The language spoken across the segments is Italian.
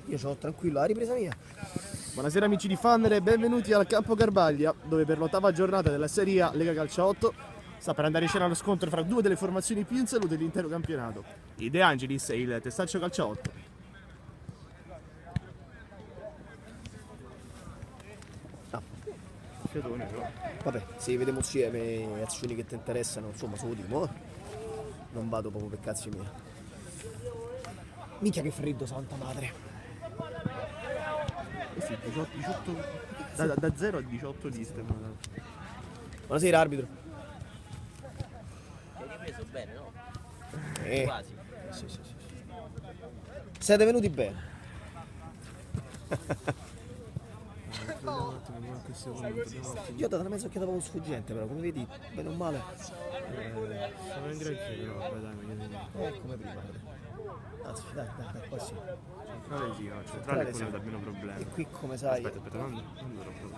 Io c'ho tranquillo la ripresa mia. Buonasera amici di Fannere e benvenuti al Campo Garbaglia, dove per l'8ª giornata della Serie A Lega Calcio 8 sta per andare in scena lo scontro fra due delle formazioni più in salute dell'intero campionato, i De Angelis e il Testaccio Calcio 8. Vabbè, se vediamo insieme azioni che ti interessano, insomma, se lo dico, non vado proprio per cazzi miei. Minchia che freddo, santa madre. Eh sì, 18, da 0 a 18 liste. Buonasera arbitro. Hai ripreso bene, no? Quasi. Sì. Siete venuti bene. Io ho dato una mezza occhiata proprio sfuggente, però come vedi, bene o male. Sono in granché, però vabbè dai, Come prima. Anzi, dai, qua sì. centrale sì, no, centrale è quello che dà meno problemi. E qui come sai. Aspetta, non troppo.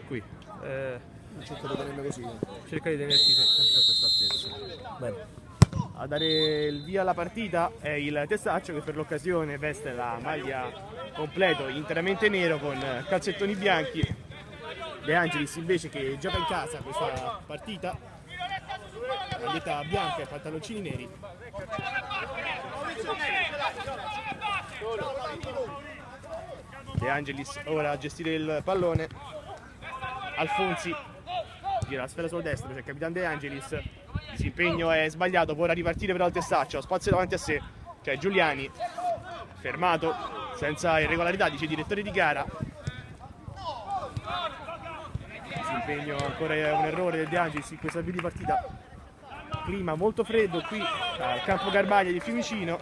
Qui. Cerco di tenermi così. Cerca di tenerti sempre a questa altezza. Bene. A dare il via alla partita è il Testaccio, che per l'occasione veste la maglia completo interamente nero con calzettoni bianchi. De Angelis invece, che gioca in casa questa partita, maglietta bianca e pantaloncini neri. De Angelis ora a gestire il pallone. Alfonsi gira la sfera sulla destra, c'è il capitano De Angelis. Il disimpegno è sbagliato, può ora ripartire però il Testaccio, spazio davanti a sé, c'è Giuliani, fermato senza irregolarità, dice il direttore di gara. Disimpegno, ancora un errore del De Angelis in questa avvio di partita. Clima molto freddo qui al Campo Garbaglia di Fiumicino.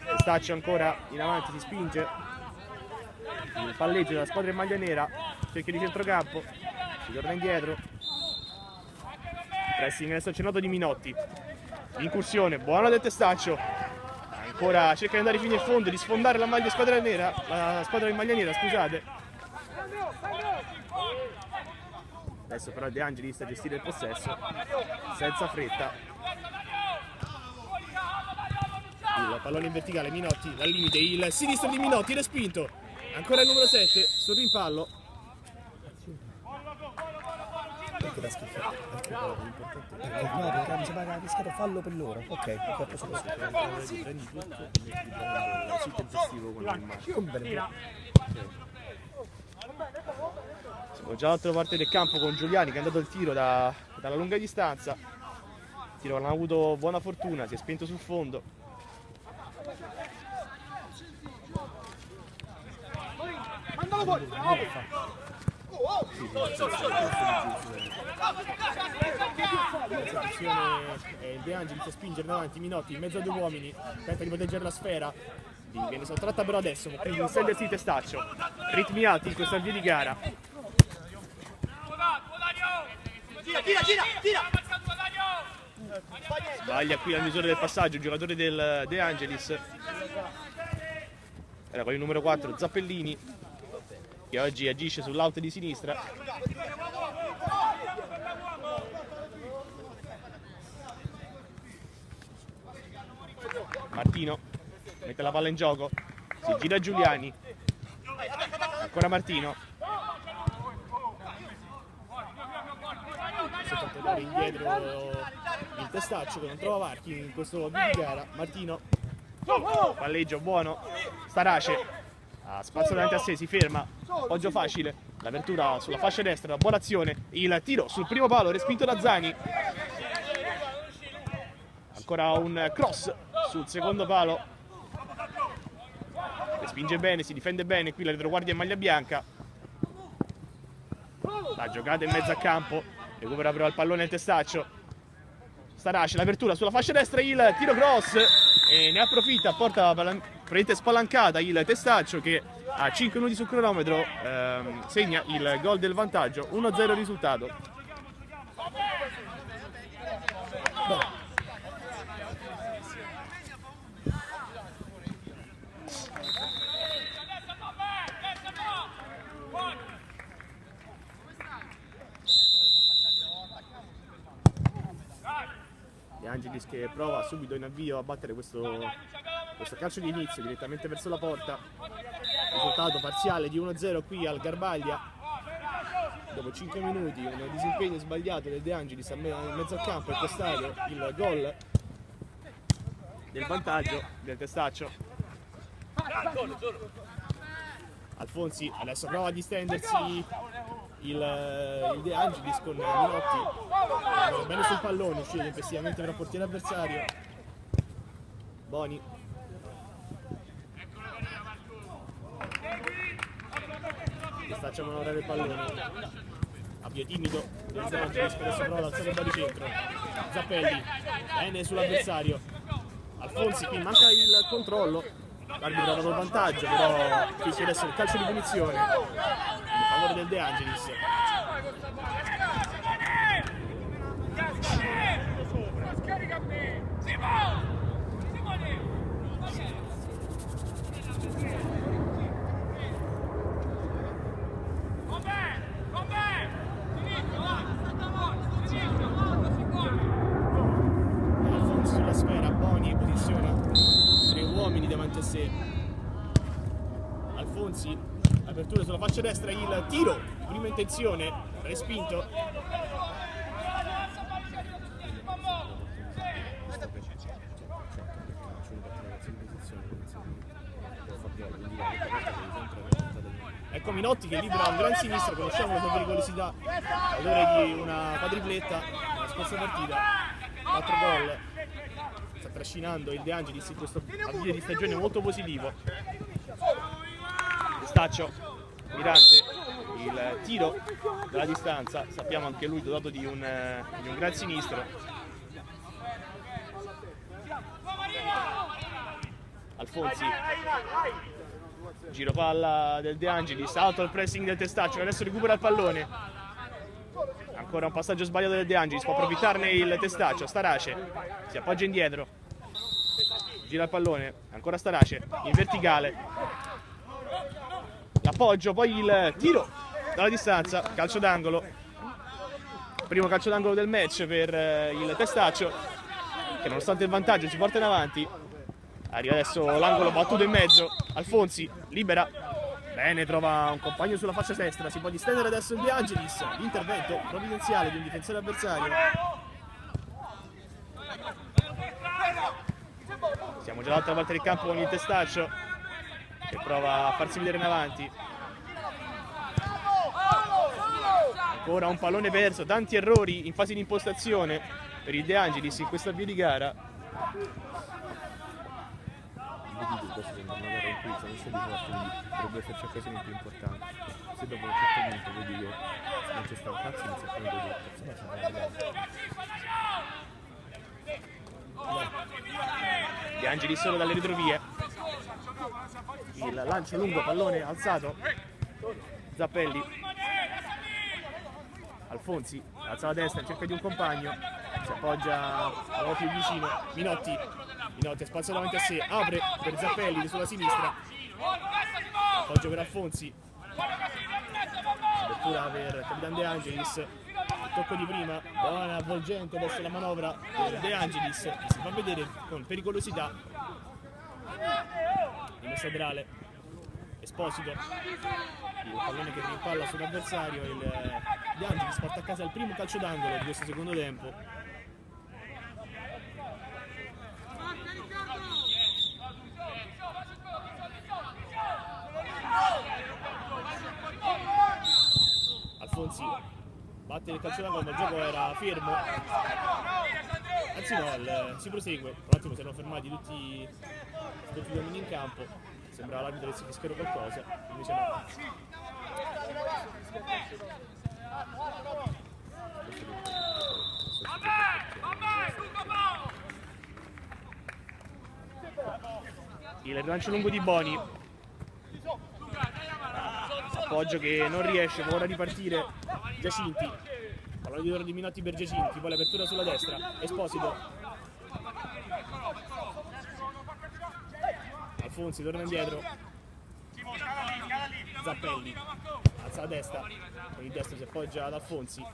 Testaccio ancora in avanti, si spinge, il palleggio della squadra in maglia nera, cerchio di centrocampo, si torna indietro. Pressing adesso accennato di Minotti. L'incursione buona del Testaccio. Ancora cerca di andare fino in fondo, di sfondare la maglia squadra nera, la squadra in maglia nera, scusate. Adesso però De Angelis sta a gestire il possesso senza fretta. Il pallone in verticale, Minotti dal limite, il sinistro di Minotti, respinto. Ancora il numero 7 sul rimpallo. Perché da schifo? Perché no, perché mi sembra che ha rischiato fallo per loro. Ok, posso così. Prendi tutto e metti il sito gestivo con l'immagine. Come bene. Siamo già dall'altra parte del campo con Giuliani, che è andato il tiro dalla lunga distanza. Il tiro non ha avuto buona fortuna, si è spento sul fondo. Mandalo fuori! Il De Angelis a spingere davanti, Minotti in mezzo a due uomini, tenta di proteggere la sfera, viene sottratta però adesso, quindi instendersi il Testaccio. Ritmi alti in questo avvio di gara. Tira! Sbaglia qui la misura del passaggio il giocatore del De Angelis. Era con il numero 4 Zappellini, che oggi agisce sull'out di sinistra. Martino mette la palla in gioco, si gira Giuliani, ancora Martino. Tenta di dare indietro il Testaccio, che non trova varchi in questo avvio di gara. Martino, palleggio buono, Starace ha spazio davanti a sé, si ferma, appoggio facile, l'apertura sulla fascia destra, buona azione, il tiro sul primo palo respinto da Zani. Ancora un cross sul secondo palo, respinge bene, si difende bene qui la retroguardia in maglia bianca. La giocata in mezzo a campo, recupera però il pallone il Testaccio. Starace, l'apertura sulla fascia destra, il tiro cross e ne approfitta, porta praticamente spalancata il Testaccio, che a 5 minuti sul cronometro segna il gol del vantaggio, 1-0 risultato. De Angelis che prova subito in avvio a battere questo questo calcio di inizio direttamente verso la porta. Risultato parziale di 1-0 qui al Garbaglia. Dopo 5 minuti un disimpegno sbagliato del De Angelis in mezzo al campo è costato il gol del vantaggio del Testaccio. Alfonsi adesso prova a distendersi il De Angelis con Minotti, bene sul pallone, uscire tempestivamente per il portiere avversario. Boni. Testaccio a manovrare il pallone. Avvio timido del De Angelis, che adesso prova ad alzare il baricentro. Zappelli, bene sull'avversario. Alfonsi, qui manca il controllo. L'arbitro ha dato il vantaggio, però fischia adesso il calcio di punizione in favore del De Angelis. Alfonso sulla sfera, Boni posiziona 3 uomini davanti a sé. Alfonsi, apertura sulla faccia destra, il tiro, prima intenzione, respinto. Ecco Minotti che libera un gran sinistro, conosciamo la sua pericolosità, allora di una quadripletta nella scorsa partita, 4 gol. Sta trascinando il De Angelis in questo avvio di stagione molto positivo. Testaccio, Mirante, il tiro dalla distanza, sappiamo anche lui dotato di un gran sinistro. Alfonsi, giro palla del De Angelis, alto il pressing del Testaccio che adesso recupera il pallone. Ancora un passaggio sbagliato del De Angelis, può approfittarne il Testaccio. Starace si appoggia indietro, gira il pallone, ancora Starace in verticale, l'appoggio, poi il tiro dalla distanza, calcio d'angolo, primo calcio d'angolo del match per il Testaccio che nonostante il vantaggio si porta in avanti. Arriva adesso l'angolo battuto in mezzo, Alfonsi libera, bene, trova un compagno sulla faccia destra, si può distendere adesso il De Angelis, l'intervento provvidenziale di un difensore avversario. Siamo già dall'altra parte del campo con il Testaccio che prova a farsi vedere in avanti. Ancora un pallone perso, tanti errori in fase di impostazione per il De Angelis in questo avvio di gara. Questa sembra una gara in cui sono stati forti, quindi dovrebbe esserci occasioni più importanti. Se dopo un certo punto vedi che non c'è stato un cazzo, inizia a prendere tutto, se no De Angelis solo dalle retrovie, il lancio lungo, pallone alzato, Zappelli, Alfonsi alza la destra in cerca di un compagno, si appoggia all'uomo più vicino, Minotti ha spazio davanti a sé, apre per Zappelli sulla sinistra, appoggio per Alfonsi, apertura per Capitan De Angelis, il tocco di prima, buona avvolgente adesso la manovra per De Angelis che si fa vedere con pericolosità, rimessa laterale, Esposito, il pallone che rimpalla sull'avversario, il De Angelis porta a casa il primo calcio d'angolo di questo secondo tempo. Alfonsi batte il calcio d'angolo ma il gioco era fermo, anzi no, si prosegue, un attimo si erano fermati tutti gli uomini in campo, sembrava l'arbitro che si fischiero qualcosa, invece no. Il rilancio lungo di Boni, appoggio che non riesce, può ora ripartire Giacinti, pallone di oro di Minotti per Giacinti, poi l'apertura sulla destra, Esposito, Alfonsi torna indietro, Zappelli alza la destra, con il destro si appoggia ad Alfonsi,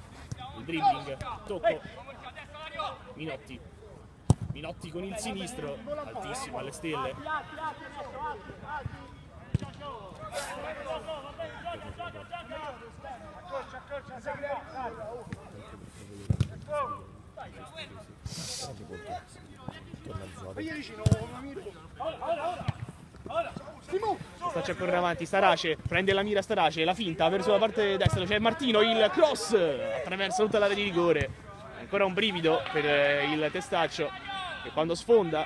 il dribbling, tocco, Minotti, Minotti con il sinistro, altissimo alle stelle. Staccia ancora avanti, Starace, prende la mira Starace, la finta verso la parte destra, c'è Martino, il cross attraverso tutta l'area di rigore. Ancora un brivido per il Testaccio che quando sfonda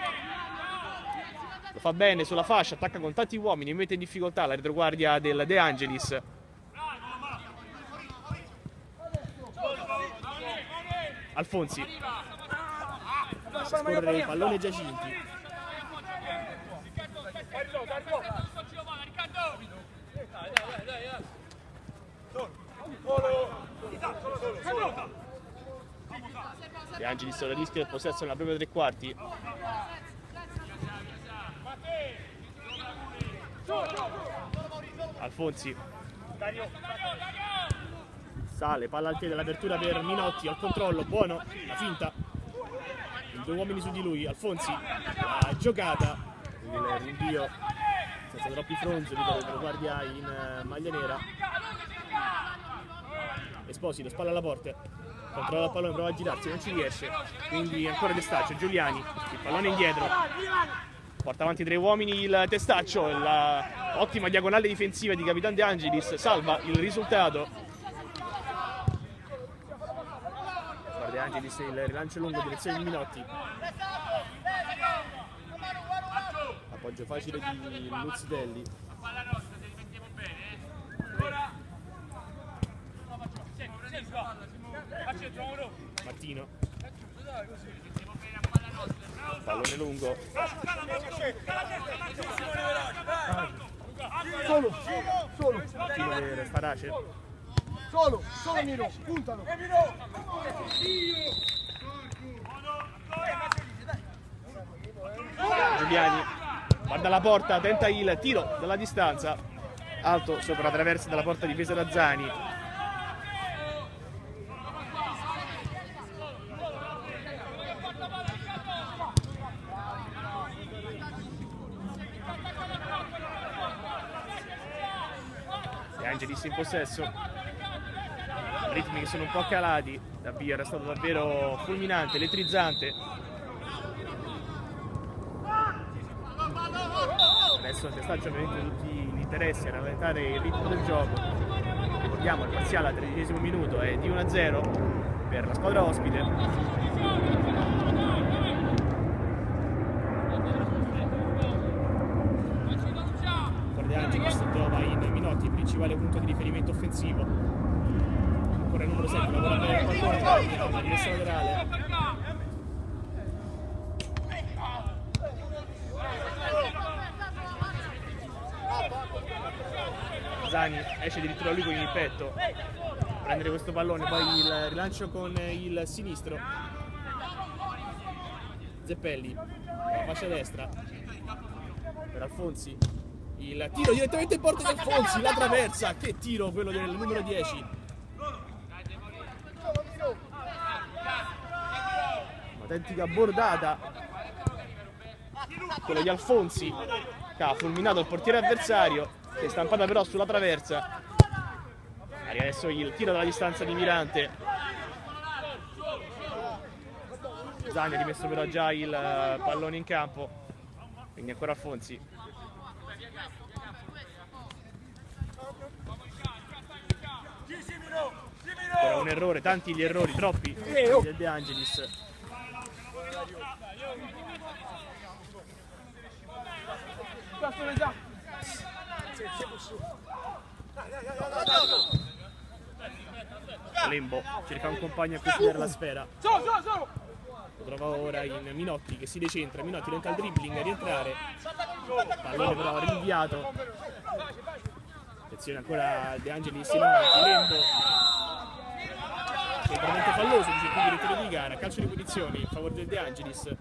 lo fa bene sulla fascia, attacca con tanti uomini, mette in difficoltà la retroguardia del De Angelis. Alfonsi a scorrere il pallone Giacinti. De Angelis ora rischia il possesso nella propria tre quarti. Alfonsi sale, palla al piede, l'apertura per Minotti, al controllo, buono, la finta, due uomini su di lui, Alfonsi, la giocata, il rinvio senza troppi fronzoli per lo guardia in maglia nera. Esposito, spalla alla porta, controlla il pallone, prova a girarsi, non ci riesce, quindi ancora Testaccio, Giuliani, il pallone indietro, porta avanti 3 uomini il Testaccio, la ottima diagonale difensiva di Capitan De Angelis salva il risultato. De Angelis il rilancio lungo, direzione di Minotti, appoggio facile di Luzzelli. Martino, pallone lungo, Solo. Martino per Starace, Solo Miro, puntano. Giuliani guarda la porta, tenta il tiro dalla distanza, alto sopra la traversa della porta difesa da Zani. De Angelis in possesso, ritmi che sono un po' calati, l'avvio era stato davvero fulminante, elettrizzante. Adesso il Testaccio ovviamente tutti l'interesse a rallentare il ritmo del gioco. Ricordiamo il parziale al 13° minuto è di 1-0 per la squadra ospite. De Angelis trova in Minotti il principale punto di riferimento offensivo. Ancora il numero 7, lavora bene il pallone, una direzione laterale. Zani esce addirittura lui con il petto, prendere questo pallone, poi il rilancio con il sinistro. Zeppelli, la fascia destra per Alfonsi, il tiro direttamente in porta di Alfonsi, la traversa, che tiro quello del numero 10. Un'autentica bordata quella di Alfonsi, che ha fulminato il portiere avversario, che è stampata però sulla traversa. Arriva adesso il tiro dalla distanza di Mirante. Zani ha rimesso però già il pallone in campo, quindi ancora Alfonsi. Ancora un errore, tanti gli errori, troppi del De Angelis. Lembo cerca un compagno a cui chiudere la sfera. Lo trova ora in Minotti che si decentra. Minotti tenta il dribbling a rientrare. Pallone però rinviato. Attenzione ancora De Angelis in avanti. Lembo veramente falloso, dice qui direttore di gara. Calcio di punizione in favore del De Angelis.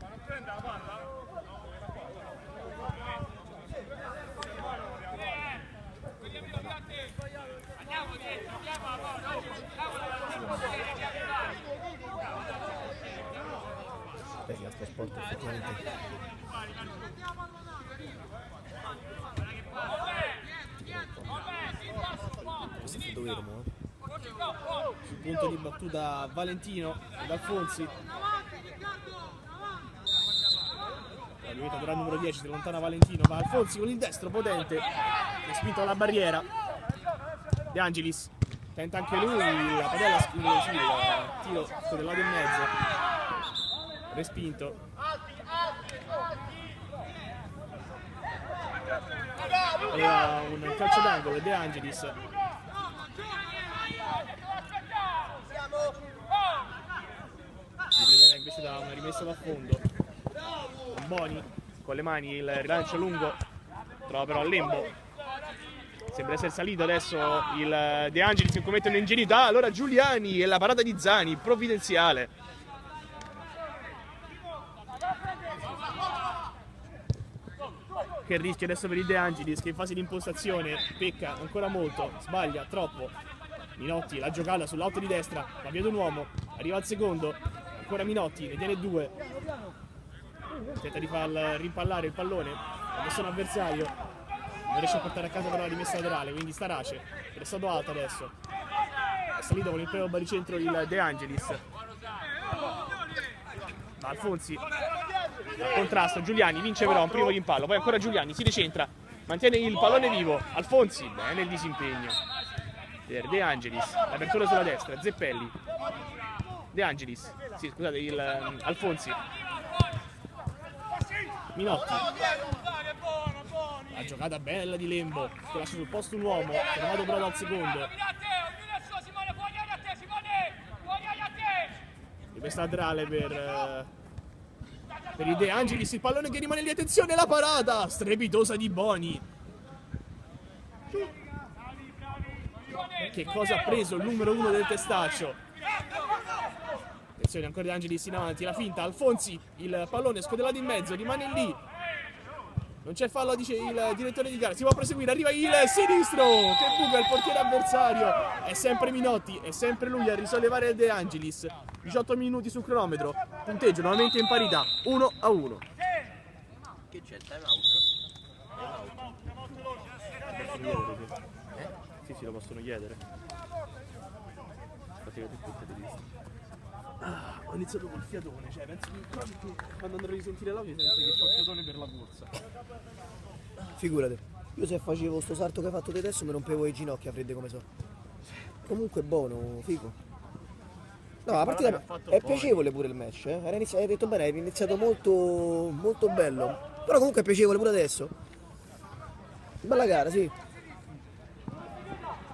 porta effettivamente. Questo è freddo vero, mo, Sul punto di battuta Valentino ed Alfonsi. La diventa dura il numero 10, si allontana Valentino, va Alfonsi con il destro potente, è spinto alla barriera. De Angelis tenta anche lui la padella, sì, il tiro dell'lato in mezzo, respinto. Aveva un calcio d'angolo De Angelis. Si prenderà invece da una rimessa da fondo. Boni con le mani, il rilancio lungo, trova però Lembo. Sembra essere salito adesso il De Angelis che commette un'ingenuità. Allora Giuliani e la parata di Zani, provvidenziale. Che rischio adesso per il De Angelis che in fase di impostazione pecca ancora molto, sbaglia troppo. Minotti la giocata sull'alto di destra, va via un uomo, arriva al secondo, ancora Minotti, ne tiene due. Tenta di far rimpallare il pallone, adesso un avversario. Non riesce a portare a casa però la rimessa laterale, quindi Starace, è stato alto adesso. È salito con il primo baricentro il De Angelis. Alfonsi, al contrasto, Giuliani vince però un primo rimpallo, poi ancora Giuliani, si decentra, mantiene il pallone vivo. Alfonsi, bene il disimpegno. Per De Angelis, l'apertura sulla destra, Zeppelli. De Angelis, sì scusate, il Alfonsi. Minotti. La giocata bella di Lembo, che lascia sul posto un uomo, fermato però dal secondo. Rimessa laterale per il De Angelis, il pallone che rimane lì, attenzione la parata strepitosa di Boni. Che cosa ha preso il numero 1 del Testaccio? Attenzione ancora De Angelis in avanti, la finta, Alfonsi, il pallone scodellato in mezzo, rimane lì. Non c'è fallo, dice il direttore di gara, si può proseguire, arriva il sinistro, che buca il portiere avversario. È sempre Minotti, è sempre lui a risollevare il De Angelis. 18 minuti sul cronometro, punteggio nuovamente in parità, 1-1. Che c'è il time out? Sì, lo possono chiedere. Ho iniziato col fiatone, cioè penso che quando andrò a risentire l'audio sento che ho il fiatone per la corsa. Figurate, io se facevo sto salto che hai fatto te adesso mi rompevo le ginocchia fredde come so. Comunque buono, figo. No, la partita è piacevole pure il match, eh? Hai detto bene, hai iniziato molto bello. Però comunque è piacevole pure adesso. Bella gara, sì.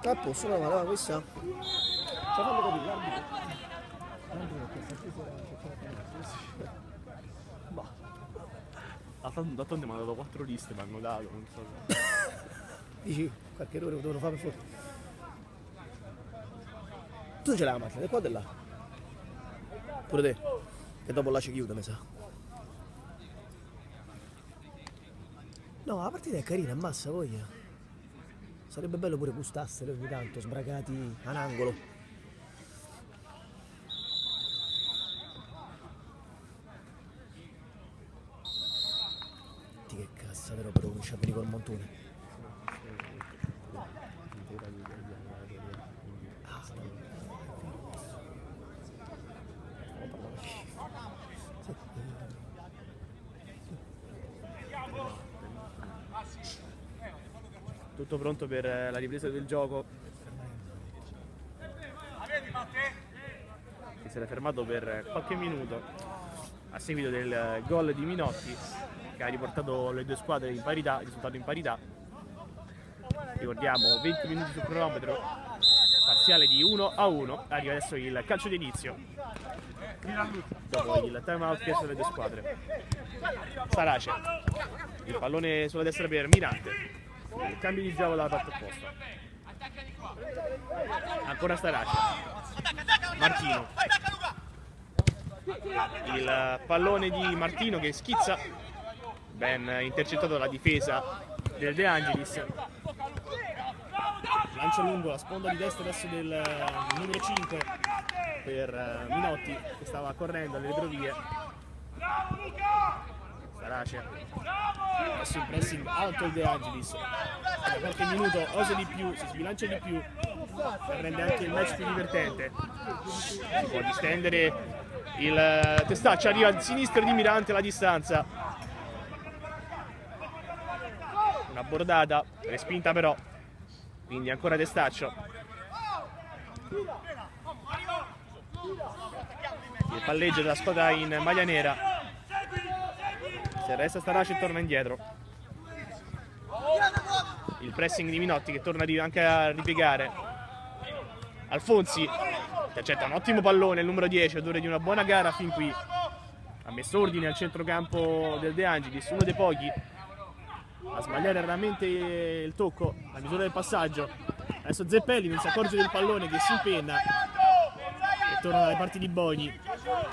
A posto, no, ma questa. Sta fanno capire l'arbitro. D'altronde mi hanno dato 4 liste, mi hanno dato, non so. Dici, qualche errore devono fare per forza. Tu ce l'hai la macchina, di qua o di là? Pure te? Che dopo là ci chiude, mi sa. No, la partita è carina, ammassa voglia. Sarebbe bello pure gustassele ogni tanto, sbragati a un angolo. Che cazzo, vero, però comincia a venire col montone. Tutto pronto per la ripresa del gioco. Che si era fermato per qualche minuto a seguito del gol di Minotti che ha riportato le due squadre in parità, il risultato in parità. Ricordiamo 20 minuti sul cronometro, parziale di 1-1. Arriva adesso il calcio d'inizio dopo il time out chiesto dalle due squadre. Starace, il pallone sulla destra per Mirante. Il cambio di gioco dalla parte opposta. Ancora Starace. Martino. Il pallone di Martino che schizza. Ben intercettato dalla difesa del De Angelis. Lancio lungo, la sponda di destra adesso del numero 5 per Minotti che stava correndo alle retrovie. Starace. Adesso il pressing alto il De Angelis. Da qualche minuto osa di più, si sbilancia di più e rende anche il match più divertente. Si può distendere il Testaccio, arriva al sinistro di Mirante la distanza. Una bordata, respinta però. Quindi ancora Testaccio. Il palleggio della squadra in maglia nera. Se resta Starace e torna indietro. Il pressing di Minotti che torna anche a ripiegare. Alfonsi intercetta un ottimo pallone, il numero 10, odore di una buona gara fin qui. Ha messo ordine al centrocampo del De Angelis, uno dei pochi a sbagliare raramente il tocco, la misura del passaggio. Adesso Zeppelli non si accorge del pallone che si impenna e torna dalle parti di Boni.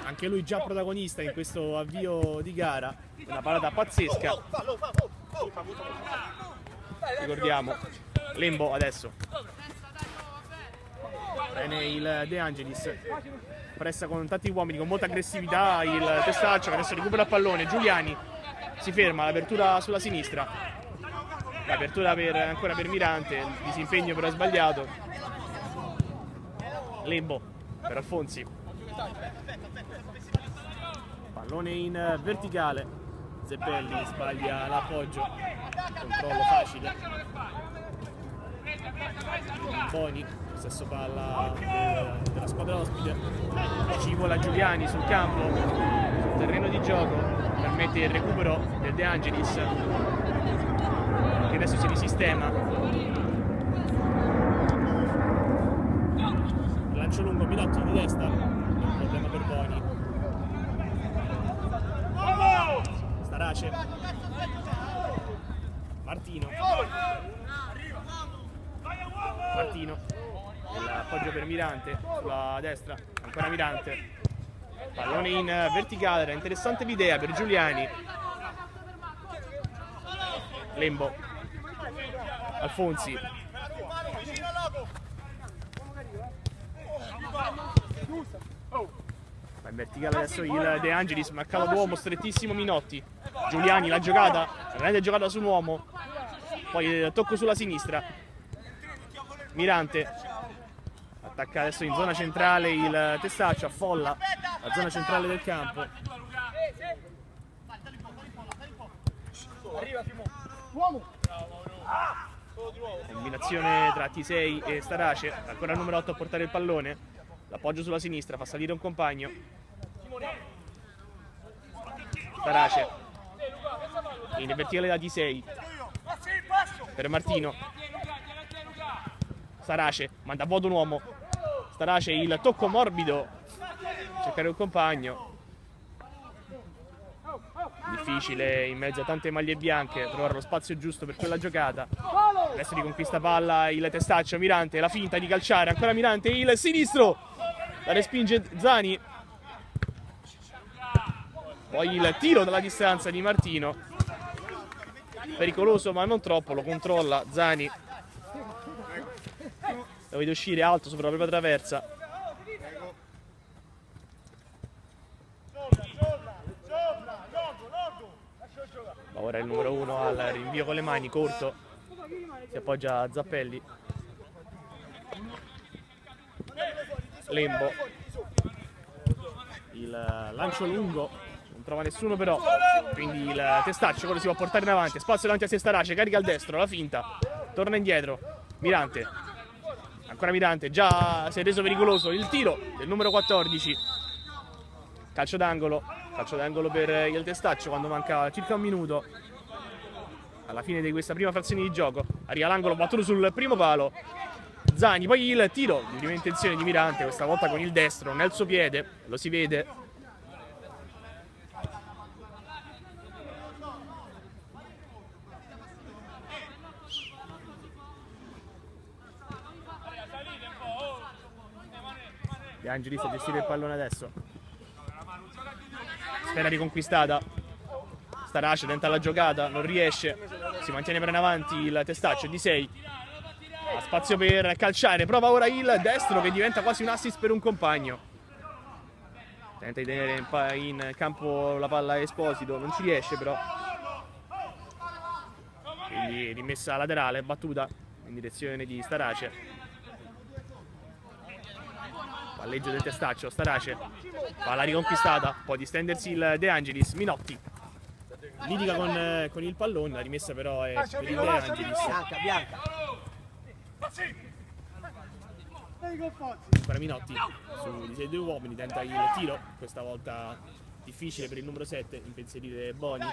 Anche lui già protagonista in questo avvio di gara. Una parata pazzesca. Ricordiamo Lembo adesso. Bene il De Angelis. Pressa con tanti uomini, con molta aggressività il Testaccio che adesso recupera il pallone. Giuliani si ferma, l'apertura sulla sinistra. L'apertura ancora per Mirante, il disimpegno però è sbagliato. Lembo per Alfonsi. Pallone in verticale. Zeppelli sbaglia l'appoggio. Controllo facile. Boni, stesso palla della squadra ospite. Scivola Giuliani sul campo, sul terreno di gioco. Permette il recupero del De Angelis, che adesso si risistema. Lancio lungo, Minotti di destra. Un problema per Boni. Starace. Martino. L'appoggio per Mirante sulla destra. Ancora Mirante. Pallone in verticale. Era interessante l'idea per Giuliani. Lembo. Alfonsi. Va in verticale adesso il De Angelis, marcato d'uomo, strettissimo Minotti. Giuliani la giocata, rende giocata su un uomo. Poi tocco sulla sinistra. Mirante attacca adesso in zona centrale il Testaccio, affolla la zona centrale del campo. Combinazione tra T6 e Starace, ancora il numero 8 a portare il pallone. L'appoggio sulla sinistra, fa salire un compagno. Starace in verticale da T6 per Martino. Starace manda a vuoto un uomo. Starace il tocco morbido, cercare un compagno. Difficile in mezzo a tante maglie bianche trovare lo spazio giusto per quella giocata. Adesso riconquista palla il Testaccio. Mirante, la finta di calciare, ancora Mirante, il sinistro, la respinge Zani. Poi il tiro dalla distanza di Martino, pericoloso ma non troppo, lo controlla Zani. Lo vede uscire alto sopra la propria traversa. Ma ora il numero 1 al rinvio con le mani, corto. Si appoggia a Zappelli. Lembo. Il lancio lungo. Non trova nessuno però. Quindi il Testaccio quello si può portare in avanti. Spazio davanti a sé Starace, carica al destro, la finta. Torna indietro. Mirante. Ancora Mirante, già si è reso pericoloso il tiro del numero 14. Calcio d'angolo per il Testaccio quando manca circa un minuto alla fine di questa prima frazione di gioco. Arriva l'angolo, battuto sul primo palo. Zani, poi il tiro di prima intenzione di Mirante, questa volta con il destro nel suo piede, lo si vede. De Angelis a gestire il pallone adesso. Sfera riconquistata. Starace tenta la giocata, non riesce. Si mantiene per in avanti il Testaccio di 6. Ha spazio per calciare. Prova ora il destro che diventa quasi un assist per un compagno. Tenta di tenere in campo la palla Esposito, non ci riesce però. Quindi rimessa laterale, battuta in direzione di Starace. Palleggio del Testaccio, Starace, palla riconquistata, può distendersi il De Angelis, Minotti. Litiga con il pallone, la rimessa però è per il De Angelis. Bianca, Bianca. Ancora Minotti su due uomini, tenta il tiro, questa volta difficile per il numero 7, impensierire Boni.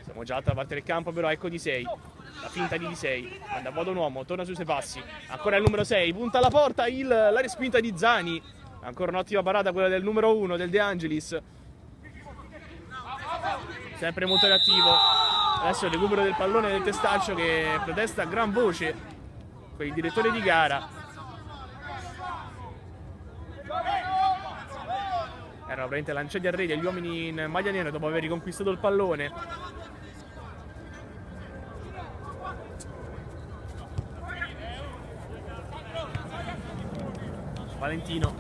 Siamo già all'altra parte del campo, però ecco Di Sei, la finta di Di Sei, manda a vuoto un uomo, torna sui suoi passi, ancora il numero 6, punta alla porta, la respinta di Zani, ancora un'ottima parata quella del numero 1 del De Angelis, sempre molto reattivo. Adesso il recupero del pallone del Testaccio che protesta a gran voce per il direttore di gara. Erano praticamente lanciati a rete gli uomini in maglia nera dopo aver riconquistato il pallone. Valentino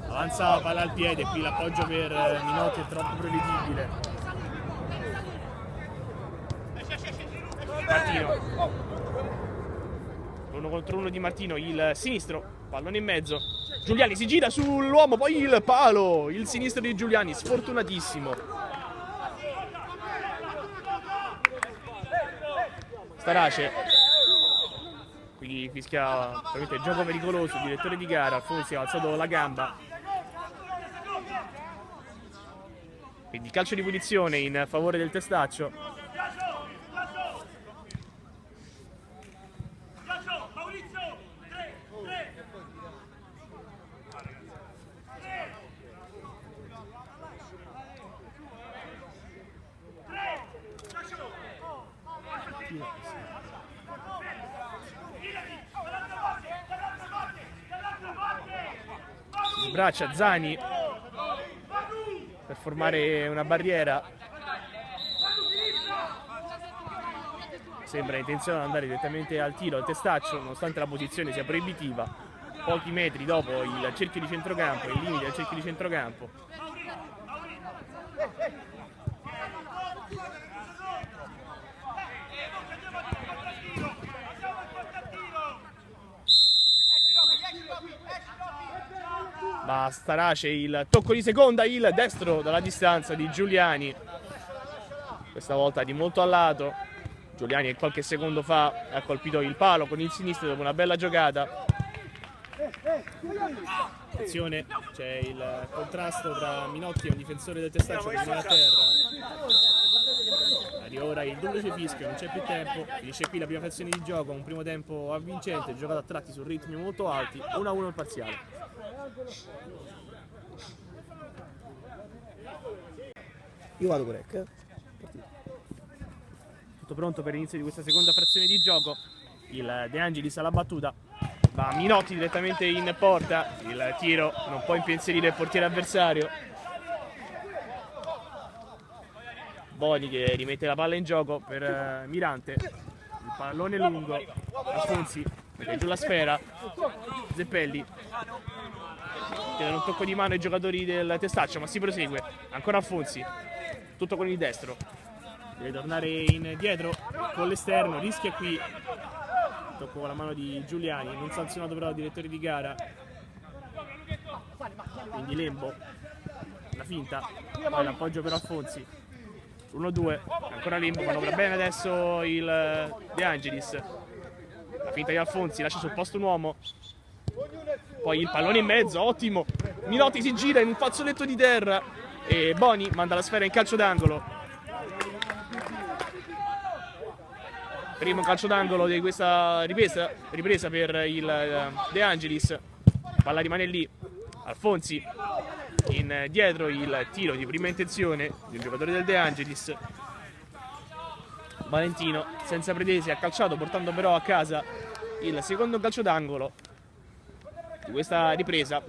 avanza, palla al piede, qui l'appoggio per Minotti è troppo prevedibile. Martino, l'uno contro uno di Martino, il sinistro, pallone in mezzo, Giuliani si gira sull'uomo, poi il palo, il sinistro di Giuliani, sfortunatissimo. Starace, qui fischia probabilmente gioco pericoloso, il direttore di gara, Alfonsi ha alzato la gamba. Quindi calcio di punizione in favore del Testaccio. Sbraccia Zani per formare una barriera. Sembra intenzionato ad andare direttamente al tiro al Testaccio, nonostante la posizione sia proibitiva. Pochi metri dopo il cerchio di centrocampo, il limite del cerchio di centrocampo. Ma Starace, il tocco di seconda, il destro dalla distanza di Giuliani, questa volta di molto a lato. Giuliani qualche secondo fa ha colpito il palo con il sinistro dopo una bella giocata. Attenzione, c'è il contrasto tra Minotti e un difensore del Testaccio che viene a terra. Arriva ora il duplice fischio, non c'è più tempo, finisce qui la prima frazione di gioco, un primo tempo avvincente, giocato a tratti su ritmi molto alti, 1-1 il parziale. Io vado break. Tutto pronto per l'inizio di questa seconda frazione di gioco. Il De Angelis alla battuta, va Minotti direttamente in porta, il tiro non può impensierire il portiere avversario. Boni che rimette la palla in gioco per Mirante, il pallone lungo, Alfonsi mette giù la sfera, Zeppelli chiedono un tocco di mano ai giocatori del Testaccio, ma si prosegue, ancora Alfonsi, tutto con il destro, deve tornare indietro con l'esterno, rischia qui, tocco con la mano di Giuliani, non sanzionato però il direttore di gara, quindi Lembo, la finta, poi l'appoggio per Alfonsi, 1-2, ancora Lembo, manovra bene adesso il De Angelis, la finta di Alfonsi, lascia sul posto un uomo, poi il pallone in mezzo, ottimo, Minotti si gira in un fazzoletto di terra e Boni manda la sfera in calcio d'angolo. Primo calcio d'angolo di questa ripresa per il De Angelis, palla rimane lì, Alfonsi in dietro, il tiro di prima intenzione del giocatore del De Angelis. Valentino senza pretese ha calciato, portando però a casa il secondo calcio d'angolo di questa ripresa.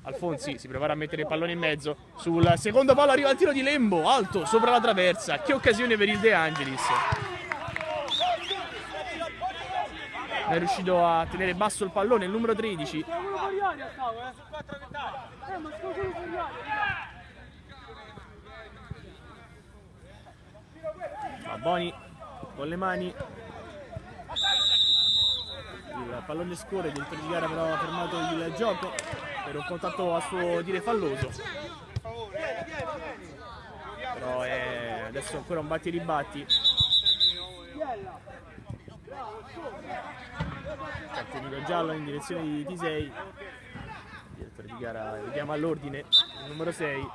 Alfonsi si prepara a mettere il pallone in mezzo, sul secondo palo arriva il tiro di Lembo, alto sopra la traversa, che occasione per il De Angelis. È riuscito a tenere basso il pallone il numero 13. Boni con le mani, il pallone scorre, il direttore di gara però ha fermato il gioco per un contatto a suo dire falloso, però adesso ancora un batti e ribatti. Cartellino giallo in direzione di Tisei, il direttore di gara richiama all'ordine il numero 6.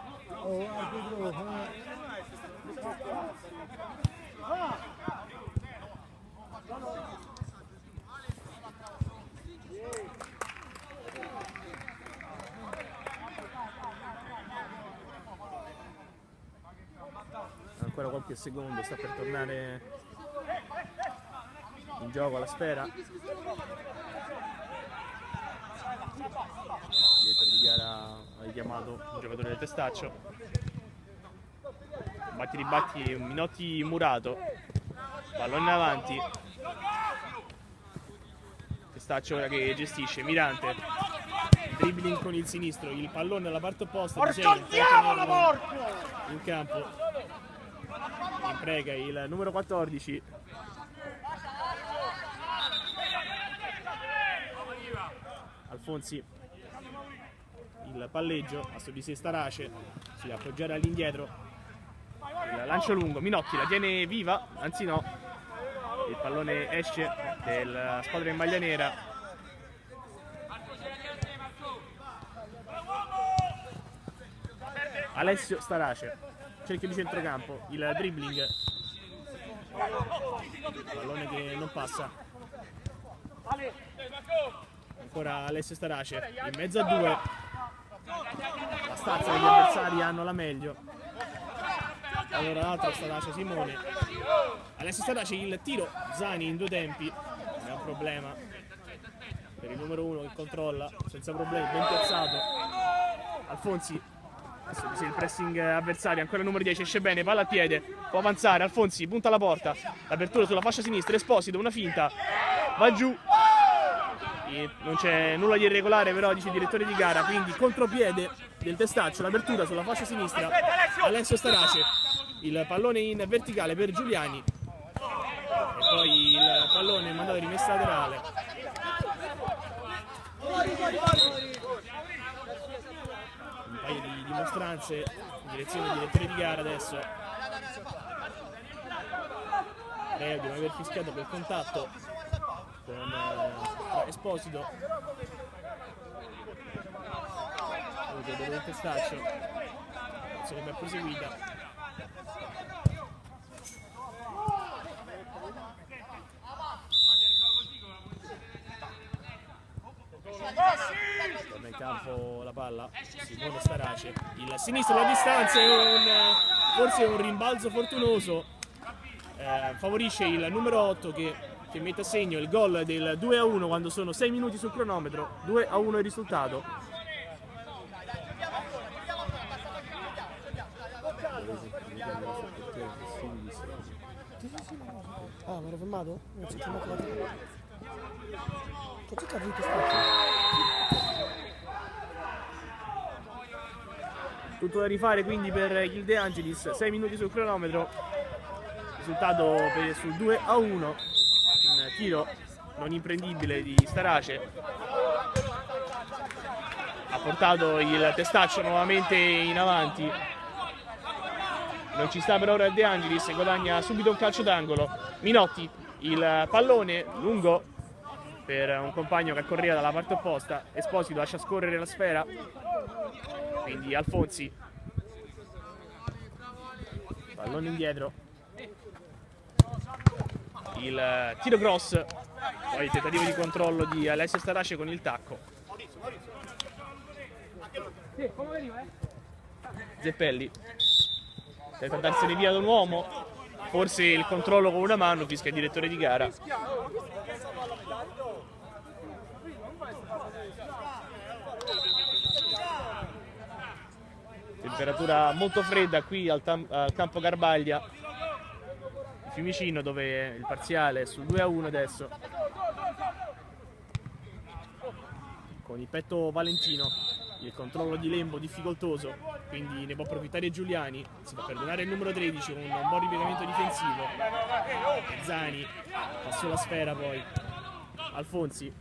Ancora qualche secondo, sta per tornare in gioco la sfera. Il direttore di gara ha richiamato un giocatore del Testaccio. Batti ribatti, Minotti murato, pallone in avanti. Testaccio ora che gestisce, Mirante, dribbling con il sinistro, il pallone alla parte opposta, in campo. Imprega il numero 14. Alfonsi, il palleggio a su di sé Starace, si deve appoggiare all'indietro, il lancio lungo, Minotti la tiene viva, anzi no, il pallone esce della squadra in maglia nera. Alessio Starace, cerchio di centrocampo, il dribbling, pallone che non passa, ancora Alessio Starace in mezzo a due, la stazza degli avversari hanno la meglio, allora l'altro Starace Simone, Alessio Starace il tiro, Zani in due tempi, è un problema per il numero 1 che controlla senza problemi, ben piazzato. Alfonsi, adesso il pressing avversario, ancora il numero 10 esce bene, palla al piede, può avanzare, Alfonsi punta alla porta, l'apertura sulla fascia sinistra, Esposito, una finta, va giù, e non c'è nulla di irregolare però dice il direttore di gara, quindi contropiede del Testaccio, l'apertura sulla fascia sinistra, Alessio Starace, il pallone in verticale per Giuliani e poi il pallone mandato in rimessa laterale. Un paio di dimostranze in direzione del direttore di gara adesso. Reo deve aver fischiato per contatto con Esposito. Vedete del Testaccio. L'azione ben proseguita. Torna in campo la palla, Simone Starace, il sinistro alla distanza, forse un rimbalzo fortunoso, favorisce il numero 8 che mette a segno il gol del 2-1 quando sono 6 minuti sul cronometro, 2-1 il risultato. Ah, mi ero fermato? Non si è fermato. Tutto da rifare quindi per il De Angelis, 6 minuti sul cronometro, risultato sul 2-1, un tiro non imprendibile di Starace, ha portato il Testaccio nuovamente in avanti, non ci sta per ora il De Angelis, guadagna subito un calcio d'angolo, Minotti, il pallone lungo per un compagno che correva dalla parte opposta, Esposito lascia scorrere la sfera, quindi Alfonsi, pallone indietro, il tiro cross, poi il tentativo di controllo di Alessio Starace con il tacco. Zeppelli tenta di andarsene via da un uomo, forse il controllo con una mano, fischia il direttore di gara. Temperatura molto fredda qui al campo Garbaglia di Fiumicino, dove il parziale è sul 2-1 adesso, con il petto Valentino, Il controllo di Lembo difficoltoso, quindi ne può approfittare Giuliani. Si fa perdonare il numero 13 con un buon ripiegamento difensivo. Zani passò la sfera poi. Alfonsi.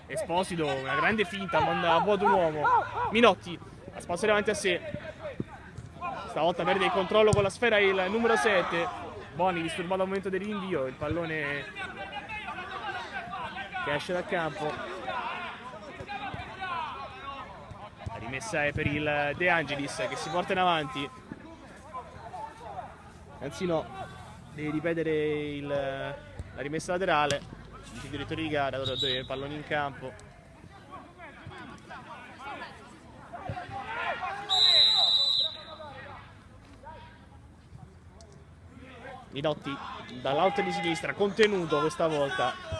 Esposito, una grande finta, manda a vuoto un uomo. Minotti la sposta davanti a sé. Stavolta perde il controllo con la sfera il numero 7. Boni disturbato al momento del rinvio. Il pallone che esce dal campo. La rimessa è per il De Angelis che si porta in avanti. Anzi no, deve ripetere la rimessa laterale. Il direttore di gara, ora dove il pallone in campo. Minotti dall'alto di sinistra, contenuto questa volta.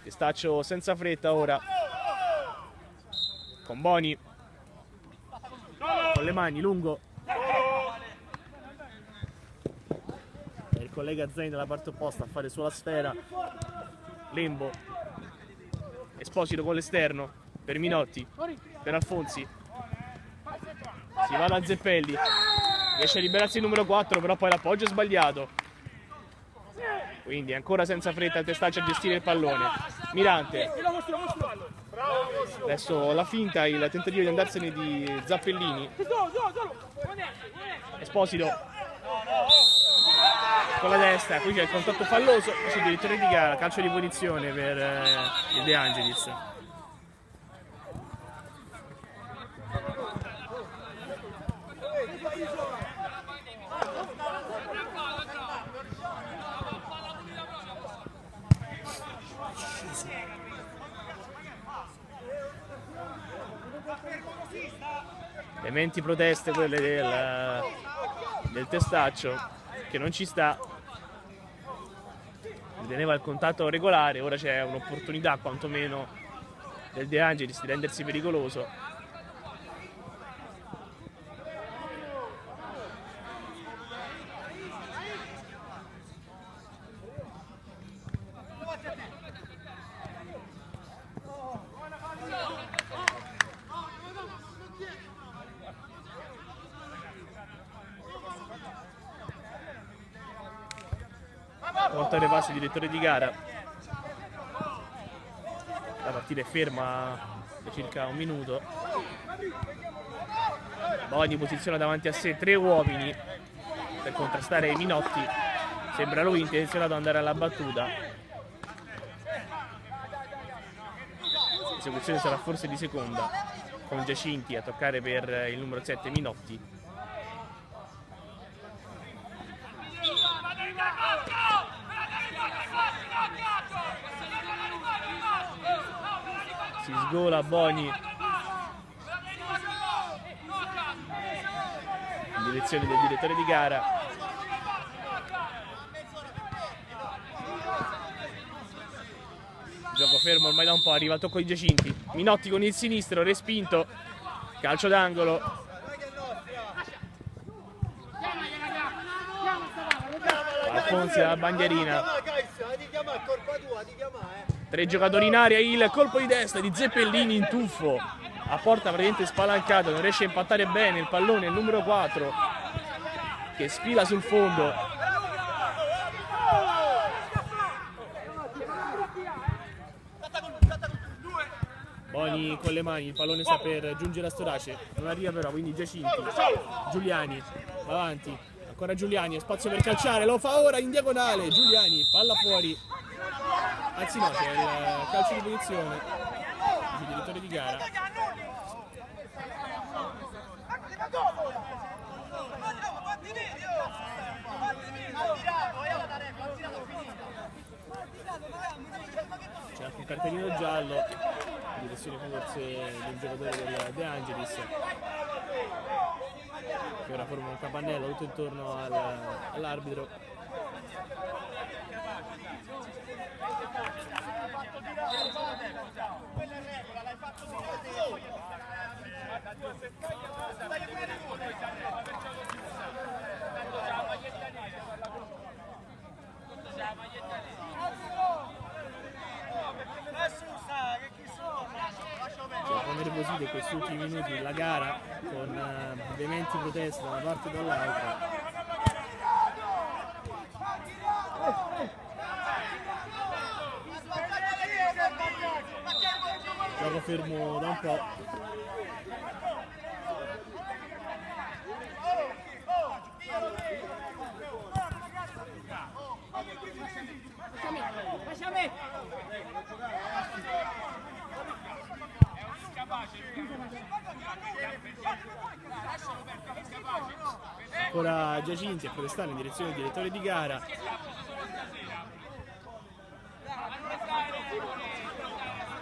Testaccio senza fretta ora. Con Boni. Con le mani, lungo. E il collega Zain dalla parte opposta a fare sulla sfera. Lembo. Esposito con l'esterno. Per Minotti. Per Alfonsi. Si va da Zeppelli. Riesce a liberarsi il numero 4, però poi l'appoggio è sbagliato. Quindi ancora senza fretta il Testaccio a gestire il pallone. Mirante. Adesso la finta, il tentativo di andarsene di Zappellini. Esposito. Con la destra, qui c'è il contatto falloso. Sul direttore di gara, calcio di punizione per il De Angelis. Elementi proteste quelle del Testaccio che non ci sta, teneva il contatto regolare. Ora c'è un'opportunità quantomeno del De Angelis di rendersi pericoloso. Montare passi direttore di gara. La partita è ferma da circa un minuto. Boni posiziona davanti a sé 3 uomini per contrastare Minotti. Sembra lui intenzionato ad andare alla battuta. L'esecuzione sarà forse di seconda, con Giacinti a toccare per il numero 7 Minotti. Si sgola Boni in direzione del direttore di gara. Gioco fermo ormai da un po', arriva il tocco di Giacinti. Minotti con il sinistro, respinto. Calcio d'angolo. Alfonsi alla bandierina. 3 giocatori in area, il colpo di testa di Zeppellini in tuffo. A porta praticamente spalancata, non riesce a impattare bene il pallone, il numero 4 che sfila sul fondo. Boni con le mani, il pallone sta per giungere a Storace, non arriva però, quindi Giacinti. Giuliani, avanti, ancora Giuliani, spazio per calciare, lo fa ora in diagonale. Giuliani, palla fuori. Anzi no, c'è il calcio di punizione. Il direttore di gara. C'è anche un cartellino giallo in direzione forse del giocatore del De Angelis, che ora forma un capannello tutto intorno all'arbitro. vede questi ultimi minuti la gara con veementi proteste da una parte e dall'altra. Gioco fermo da un po'. Ancora Giacinti a protestare in direzione del direttore di gara.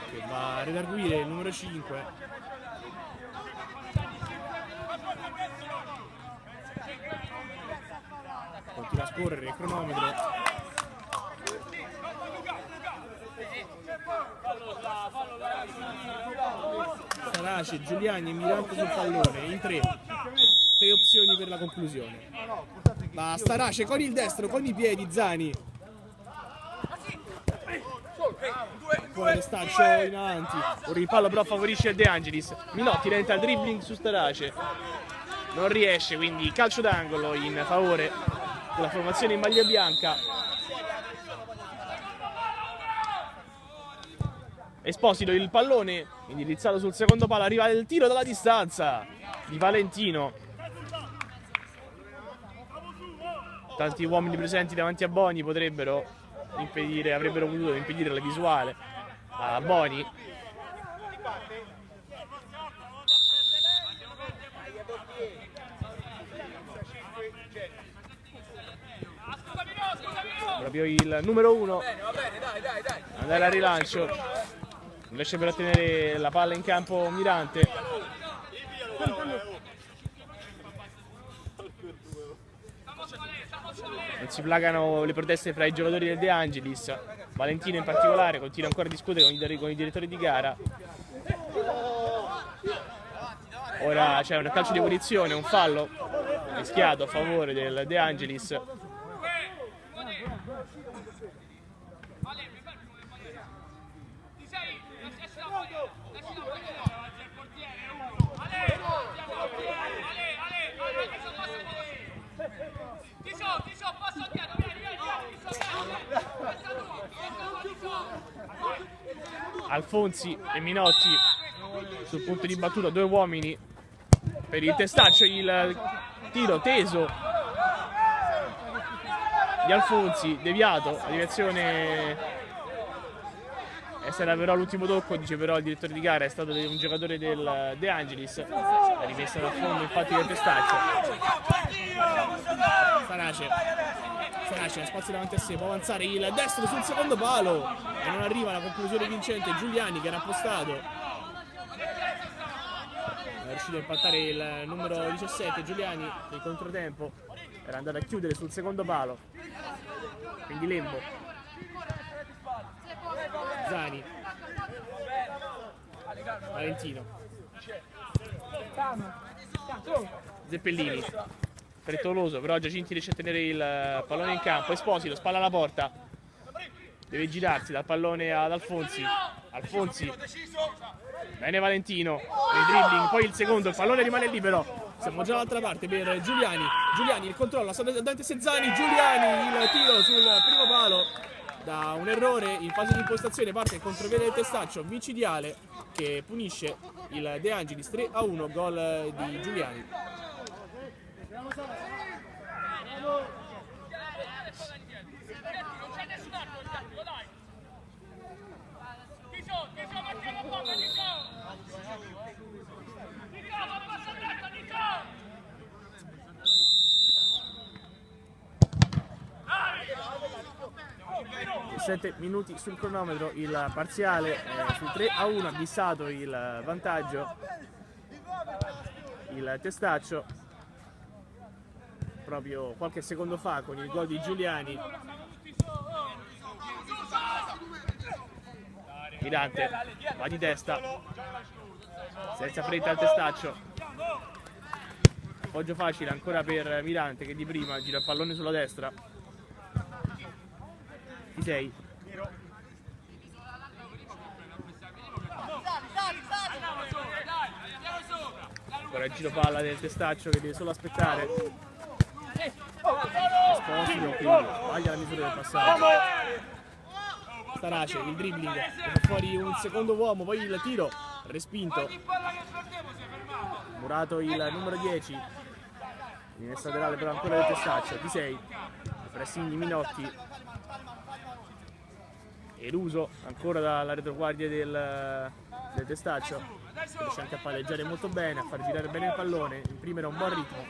Che va a redarguire il numero 5. Continua a scorrere il cronometro. Starace, Giuliani e Mirante sul pallone in 3 opzioni per la conclusione. Va Starace con il destro, con i piedi, Zani. Ancora Testaccio in avanti. Ora il pallo però favorisce De Angelis. Minotti tenta il dribbling su Starace. Non riesce, quindi calcio d'angolo in favore della formazione in maglia bianca. Esposito il pallone indirizzato sul secondo palo, arriva il tiro dalla distanza di Valentino. Tanti uomini presenti davanti a Boni avrebbero potuto impedire la visuale a Boni. Proprio il numero 1 andare al rilancio, riesce per ottenere la palla in campo Mirante. Non si placano le proteste fra i giocatori del De Angelis. Valentino in particolare continua ancora a discutere con i direttori di gara. Ora c'è un calcio di punizione, un fallo rischiato a favore del De Angelis. Alfonsi e Minotti sul punto di battuta, 2 uomini per il Testaccio, il tiro teso di Alfonsi, deviato a direzione, sarà però l'ultimo tocco, dice però il direttore di gara, è stato un giocatore del De Angelis, è rimessa da fondo infatti del Testaccio. Starace ha spazio davanti a sé, può avanzare il destro sul secondo palo e non arriva alla conclusione vincente. Giuliani che era appostato, è riuscito a impattare il numero 17 Giuliani nel controtempo, era andato a chiudere sul secondo palo, quindi Lembo, Zani, Valentino, Zeppellini, frettoloso, però Giacinti riesce a tenere il pallone in campo. Esposito, spalla alla porta, deve girarsi dal pallone ad Alfonsi. Alfonsi, bene Valentino, il dribbling, poi il secondo, il pallone rimane libero. Siamo già dall'altra parte per Giuliani. Giuliani il controllo, sta davanti a Sezzani. Giuliani il tiro sul primo palo. Da un errore in fase di impostazione parte il contropiede del Testaccio micidiale che punisce il De Angelis. 3-1, gol di Giuliani. Sette minuti sul cronometro, il parziale su 3-1, ha bissato il vantaggio il Testaccio proprio qualche secondo fa con il gol di Giuliani. Mirante va di testa, senza fretta al Testaccio, appoggio facile ancora per Mirante che di prima gira il pallone sulla destra. Chi sei? Ora il giro palla del Testaccio che deve solo aspettare. Esposito, quindi sbaglia la misura del passaggio. Starace, il dribbling, fa fuori un secondo uomo, poi il tiro, respinto. Murato il numero 10. In laterale però ancora del Testaccio, di 6. Pressing di Minotti. Eluso ancora dalla retroguardia del Testaccio. Riesce anche a palleggiare molto bene, a far girare bene il pallone, imprimere un buon ritmo.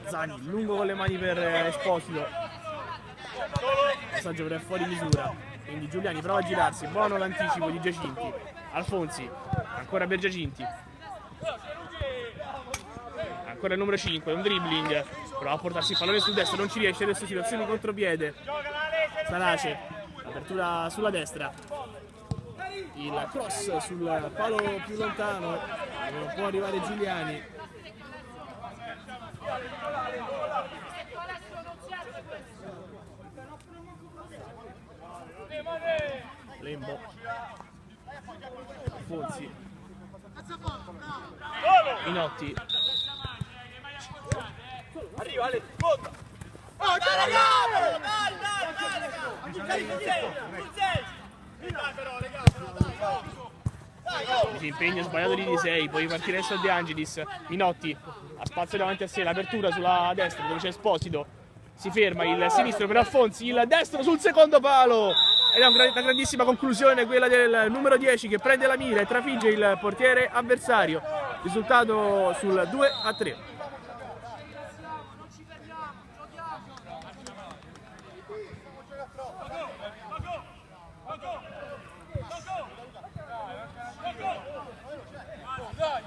Zani lungo con le mani per Esposito. Passaggio per fuori misura. Quindi Giuliani prova a girarsi, buono l'anticipo di Giacinti. Alfonsi, ancora per Giacinti. Ancora il numero 5, un dribbling. Prova a portarsi il pallone sul destro, non ci riesce, adesso situazione contropiede. Starace, apertura sulla destra. Il cross sul palo più lontano, non può arrivare Giuliani. Lembo, Alfonsi, Minotti. Arriva Ale, conta! Si impegna sbagliato di 6, poi partire adesso De Angelis. Minotti ha spazio davanti a sé, l'apertura sulla destra dove c'è Esposito. Si ferma il sinistro per Alfonsi, il destro sul secondo palo. Ed è una grandissima conclusione quella del numero 10 che prende la mira e trafigge il portiere avversario. Risultato sul 2-3. Sali,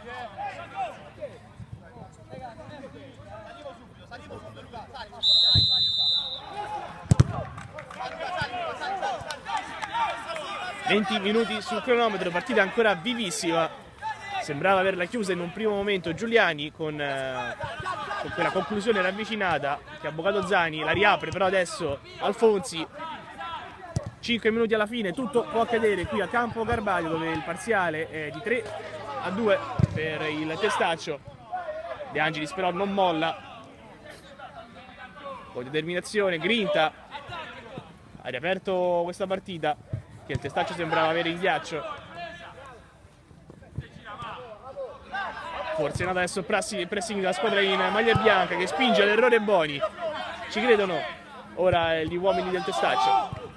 20 minuti sul cronometro, partita ancora vivissima. Sembrava averla chiusa in un primo momento Giuliani con quella conclusione ravvicinata che Avvocato Zani la riapre, però adesso Alfonsi. 5 minuti alla fine, tutto può accadere qui a Campo Garbaglio dove il parziale è di 3-2 per il Testaccio. De Angelis però non molla, con determinazione, grinta, ha riaperto questa partita che il Testaccio sembrava avere in ghiaccio. Forse è nato adesso il pressing della squadra in maglia bianca che spinge all'errore Boni. Ci credono ora gli uomini del Testaccio.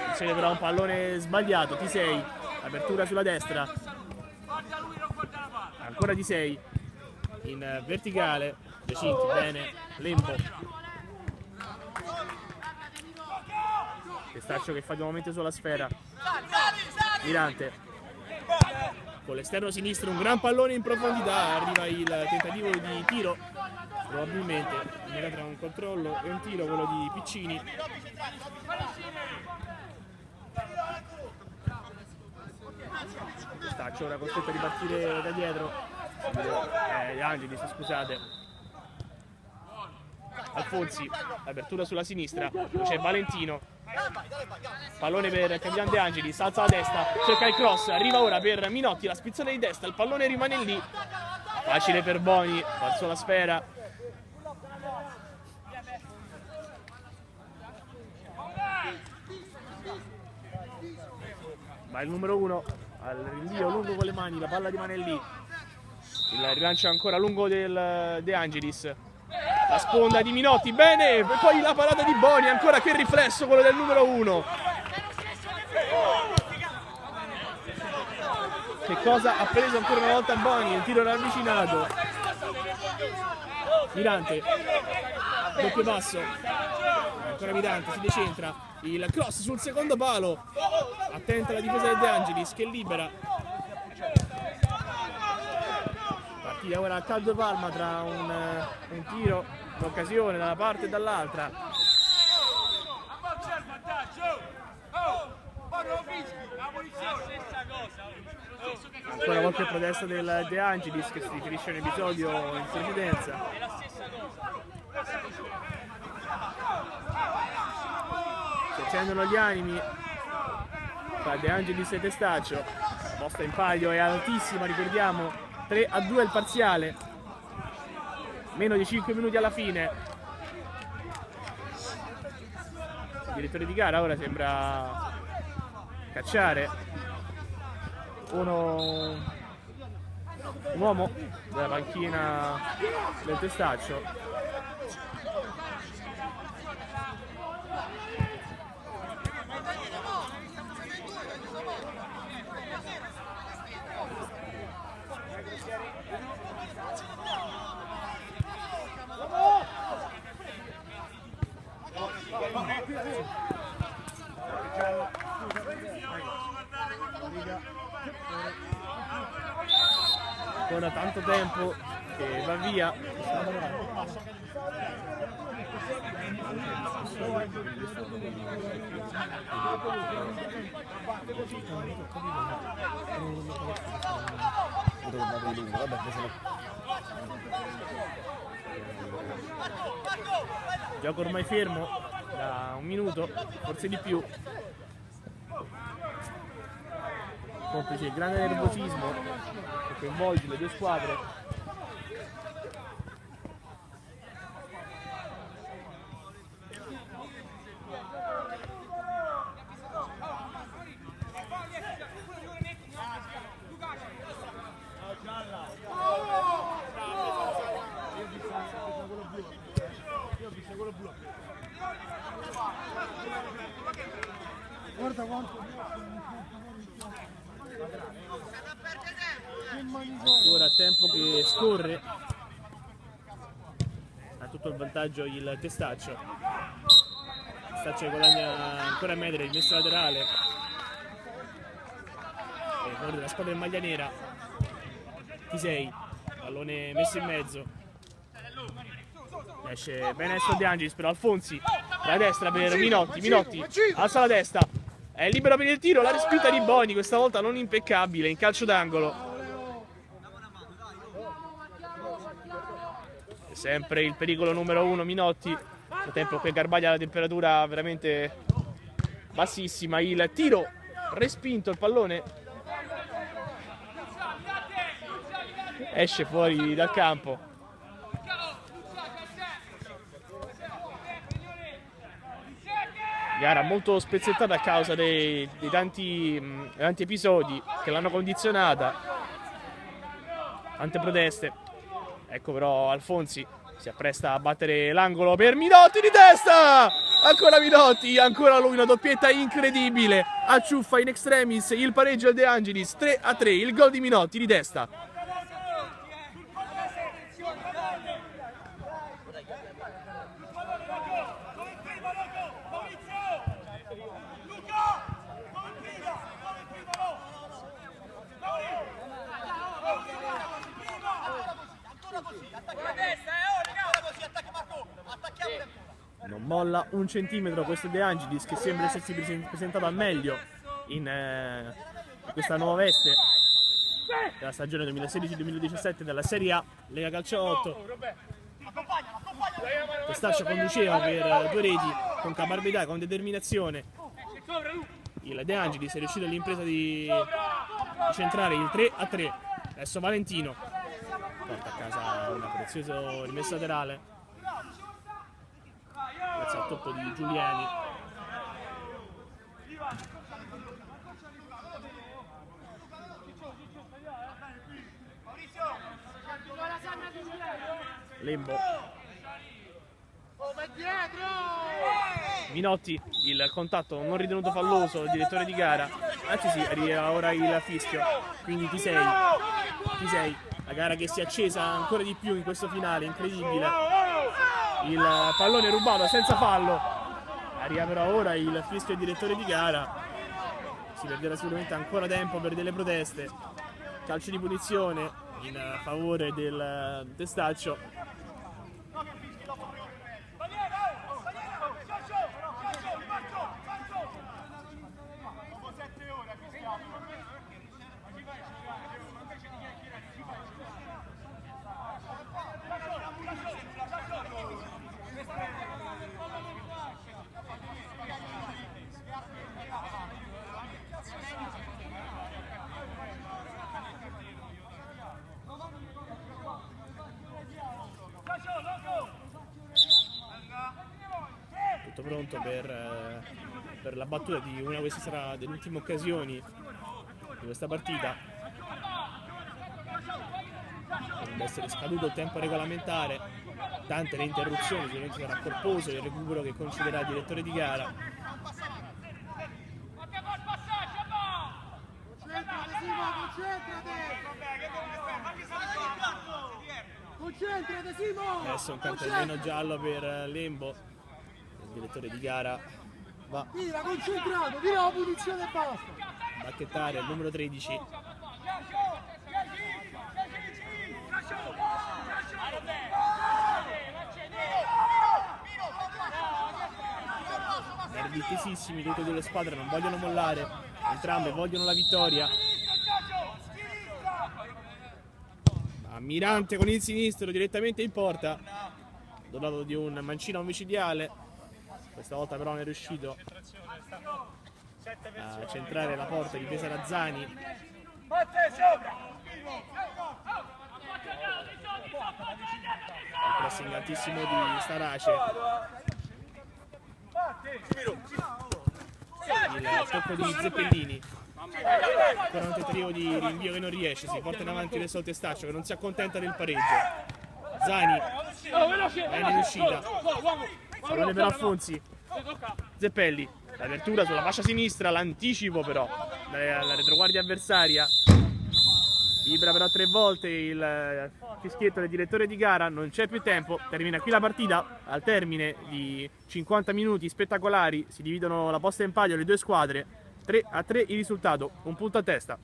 Attenzione però un pallone sbagliato, T6, apertura sulla destra. Ancora T6 in verticale, Giacinti, bene, Lembo. Testaccio che fa di momento sulla sfera. Mirante con l'esterno sinistro, un gran pallone in profondità, arriva il tentativo di tiro, probabilmente tra un controllo e un tiro, quello di Piccini. Testaccio ora costretto a ripartire da dietro, De Angelis, scusate. Alfonsi, apertura sulla sinistra, c'è Valentino. Pallone per Capitan De Angelis, alza la testa, cerca il cross, arriva ora per Minotti, la spizzone di destra, il pallone rimane lì. Facile per Boni, falso la sfera. Ma il numero 1 al rinvio lungo con le mani, la palla rimane lì. Il rilancio ancora lungo del De Angelis. La sponda di Minotti, bene, e poi la parata di Boni, ancora che riflesso quello del numero 1. Che cosa ha preso ancora una volta Boni, il tiro ravvicinato. Mirante, doppio passo, ancora Mirante, si decentra, il cross sul secondo palo, attenta la difesa del De Angelis che libera. Partita ora a caldo palma tra un tiro, un'occasione da una parte e dall'altra. Ancora qualche protesta del De Angelis che si riferisce a un episodio in precedenza. Si accendono gli animi. fra De Angelis e Testaccio. La posta in palio è altissima, ricordiamo, 3-2 il parziale, meno di 5 minuti alla fine. Il direttore di gara ora sembra cacciare un uomo dalla panchina del Testaccio. Ancora tanto tempo che va via. Gioco ormai fermo da un minuto, forse di più. Complice il grande nervosismo che coinvolge le due squadre. Guarda quanto. Ancora tempo che scorre, ha tutto il vantaggio il Testaccio. Testaccio guadagna ancora a mettere, rimessa laterale e fuori della squadra in maglia nera. T6, pallone messo in mezzo, esce bene adesso De Angelis, però Alfonsi la destra per Minotti. Minotti alza la testa, è libero per il tiro, la respinta di Boni, questa volta non impeccabile, in calcio d'angolo. Sempre il pericolo numero 1 Minotti. Nel tempo che Garbaglia ha la temperatura veramente bassissima. Il tiro respinto, il pallone esce fuori dal campo. Gara molto spezzettata a causa dei tanti episodi che l'hanno condizionata, tante proteste. Ecco però Alfonsi si appresta a battere l'angolo per Minotti di testa! Ancora Minotti, ancora lui, una doppietta incredibile. Acciuffa in extremis il pareggio al De Angelis, 3-3, il gol di Minotti di testa. Non molla un centimetro questo De Angelis, che sembra essersi presentato al meglio in questa nuova veste della stagione 2016-2017 della Serie A Lega Calcio 8. Testaccio conduceva per 2 reti con caparbità, con determinazione. Il De Angelis è riuscito all'impresa di centrare il 3-3. Adesso Valentino porta a casa una preziosa rimessa laterale grazie al tocco di Giuliani. Lembo, Minotti, il contatto non ritenuto falloso, il direttore di gara, anzi sì, arriva ora il fischio, quindi T6, la gara che si è accesa ancora di più in questo finale, incredibile. Il pallone rubato senza fallo, arriva però ora il fischio del direttore di gara. Si perderà sicuramente ancora tempo per delle proteste. Calcio di punizione in favore del Testaccio. pronto per la battuta di una, questa sarà delle ultime occasioni di questa partita. Dovrebbe essere scaduto il tempo regolamentare, tante le interruzioni, sicuramente sarà corposo il recupero che concederà il direttore di gara. Concentrate Simo! Adesso un cartellino giallo per Lembo, il direttore di gara va Tira, concentrato, tira la punizione e basta! a bacchettare il numero 13. Nervi tesissimi, tutte e due le squadre non vogliono mollare, entrambe vogliono la vittoria. Mirante con il sinistro direttamente in porta, dotato di un mancino omicidiale. Questa volta però non è riuscito a centrare la porta, difesa da Zani. Il pressing altissimo di Starace. Il tocco di Zeppellini. Ancora un tentativo di rinvio che non riesce, si porta in avanti adesso il Testaccio che non si accontenta del pareggio. Zani è in uscita, pallone per Alfonsi. Zeppelli, l'apertura sulla fascia sinistra, l'anticipo però dalla retroguardia avversaria. Vibra però 3 volte il fischietto del direttore di gara, non c'è più tempo, termina qui la partita. Al termine di 50 minuti spettacolari si dividono la posta in palio le due squadre. 3-3 il risultato, un punto a testa.